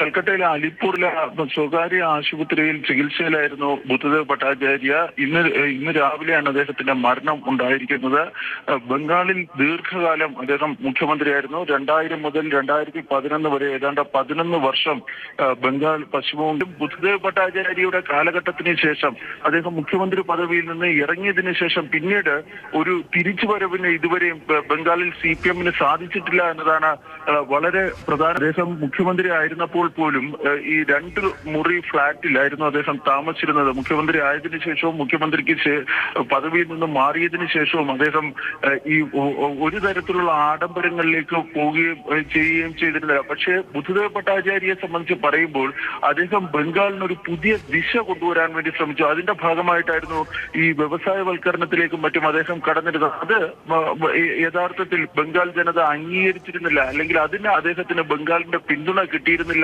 കൽക്കട്ടയിലെ അലിപ്പൂരിലെ സ്വകാര്യ ആശുപത്രിയിൽ ചികിത്സയിലായിരുന്നു ബുദ്ധദേവ് ഭട്ടാചാര്യ. ഇന്ന് രാവിലെയാണ് അദ്ദേഹത്തിന്റെ മരണം ഉണ്ടായിരിക്കുന്നത്. ബംഗാളിൽ ദീർഘകാലം അദ്ദേഹം മുഖ്യമന്ത്രിയായിരുന്നു. 2000 മുതൽ 2011 വരെ ഏതാണ്ട് 11 വർഷം ബംഗാൾ പശ്ചിമബംഗാളിലും ബുദ്ധദേവ് ഭട്ടാചാര്യയുടെ കാലഘട്ടത്തിന് ശേഷം അദ്ദേഹം മുഖ്യമന്ത്രി പദവിയിൽ നിന്ന് ഇറങ്ങിയതിനു ശേഷം പിന്നീട് ഒരു തിരിച്ചുവരവിന് ഇതുവരെയും ബംഗാളിൽ CPM-ന് സാധിച്ചിട്ടില്ല എന്നതാണ് വളരെ പ്രധാന. അദ്ദേഹം മുഖ്യമന്ത്രി ആയിരുന്നപ്പോൾ പോലും ഈ 2 മുറി ഫ്ളാറ്റിലായിരുന്നു അദ്ദേഹം താമസിച്ചിരുന്നത്. മുഖ്യമന്ത്രി ആയതിനു ശേഷവും മുഖ്യമന്ത്രിക്ക് പദവിയിൽ നിന്ന് മാറിയതിനു ശേഷവും അദ്ദേഹം ഈ ഒരു തരത്തിലുള്ള ആഡംബരങ്ങളിലേക്ക് പോവുകയും ചെയ്യുകയും ചെയ്തിരുന്നില്ല. പക്ഷേ ബുദ്ധദേവ് ഭട്ടാചാര്യയെ സംബന്ധിച്ച് പറയുമ്പോൾ അദ്ദേഹം ബംഗാളിനൊരു പുതിയ ദിശ കൊണ്ടുവരാൻ വേണ്ടി ശ്രമിച്ചു. അതിന്റെ ഭാഗമായിട്ടായിരുന്നു ഈ വ്യവസായവൽക്കരണത്തിലേക്കും മറ്റും അദ്ദേഹം കടന്നിരുന്നത്. അത് യഥാർത്ഥത്തിൽ ബംഗാൾ ജനത അംഗീകരിച്ചിരുന്നില്ല, അല്ലെങ്കിൽ അതിന് അദ്ദേഹത്തിന് ബംഗാളിന്റെ പിന്തുണ കിട്ടിയിരുന്നില്ല